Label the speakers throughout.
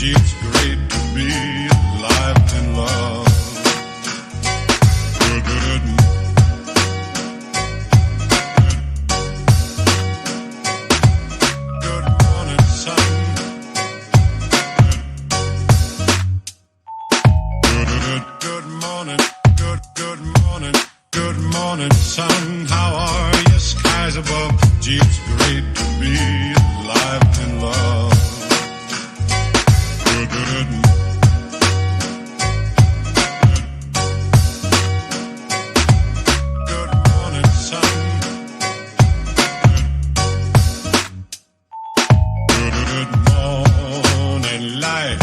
Speaker 1: Gee, it's great to be alive and love. Good, good, good morning, sun. Good morning, good morning, good morning, sun. How are you? Skies above. Gee, it's great to be alive and love. Good, good, good morning, sun. Good morning, life.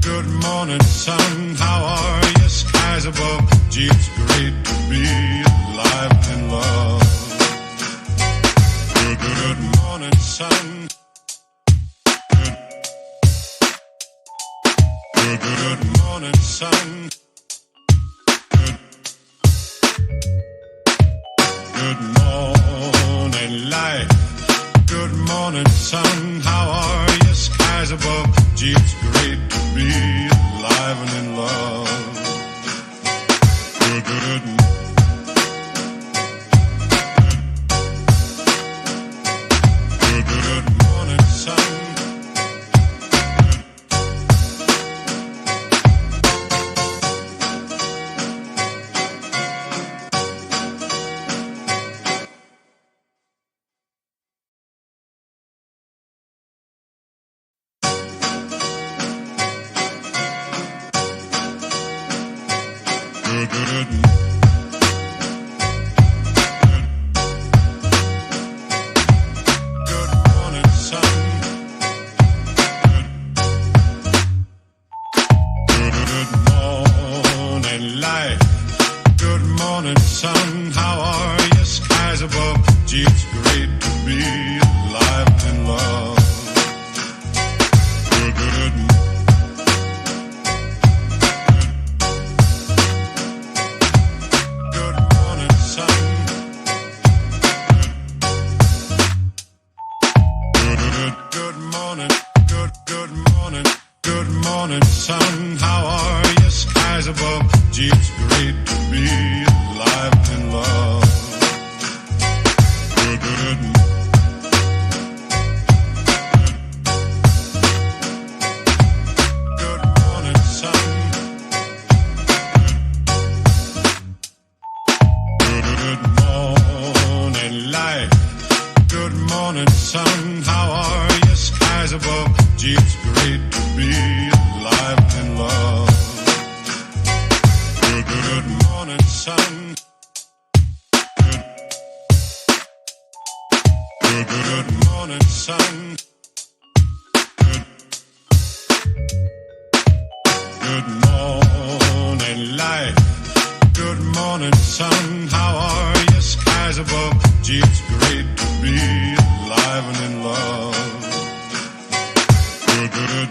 Speaker 1: Good morning, sun. How are you? Skies above. Gee, it's great to be alive and love. Good morning, sun. Good morning, sun. Good morning, life. Good morning, sun. How are you? Skies above. Gee, it's great to be alive and in love. Good, good. Good morning, sun. Good, good. Good morning, sun. Good morning, life. Good morning, sun. How are you? Skies above. Gee, it's great to be alive and love. Good, good. Good morning, sun. Good morning, good morning, good morning, sun. How are you? Skies above. Gee, it's great to be alive and love. Good, good. Good morning, sun. Good morning, life. Good morning, sun. How are you? Skies above. Gee, it's great to be alive and love. Good morning, sun. Good morning, sun. Good morning, life. Good morning, sun. How are you? Skies above. Gee, it's great to be alive and in love. Good, good.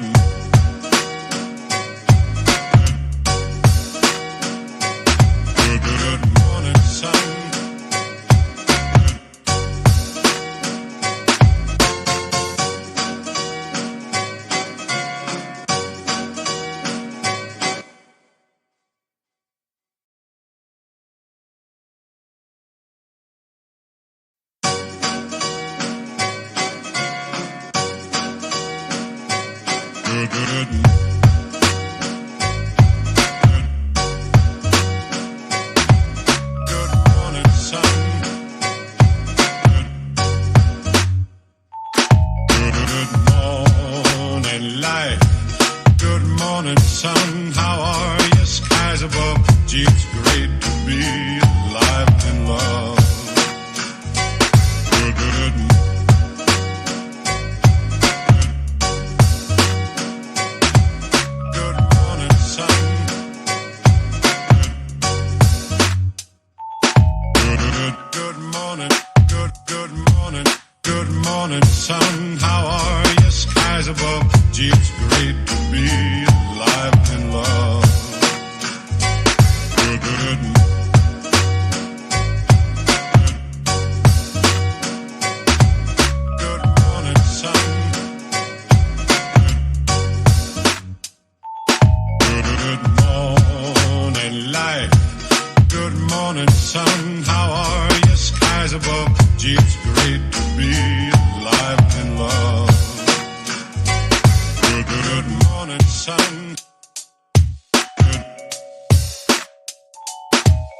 Speaker 1: Good morning, sun. Good, good. Good morning, sun. Good morning, life. Good morning, sun. How are you? Skies above. Gee, it's great to be alive and love. Good, good. Good morning, sun. Good morning, good morning, good morning, sun. How are you? Skies above. Gee, it's great to be alive and love. Good, good. Good morning, sun. morning, sun.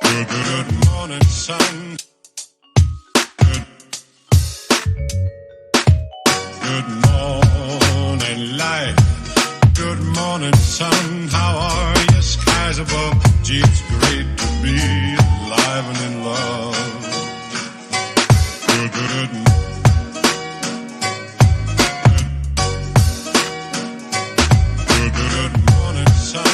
Speaker 1: Good morning, sun. Good morning, light. Good morning, sun. How are you? Skies above. Gee, it's great to be alive and in love. Good morning, sun.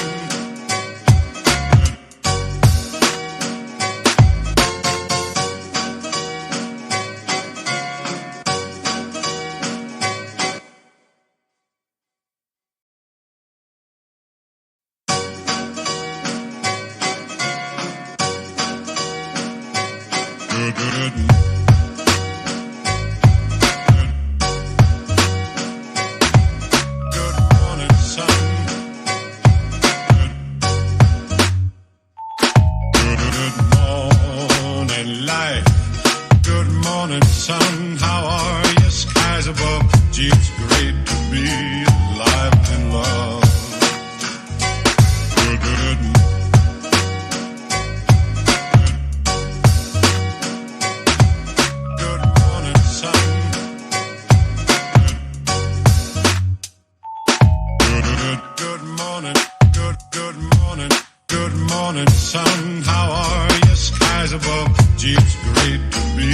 Speaker 1: Good morning, sun. Good morning, light. Good morning, sun. How are you? Skies above. Gee, it's great to be alive and in love. Good morning, sun. Good morning, good morning, sun. How are you? Skies above. Gee, it's great to be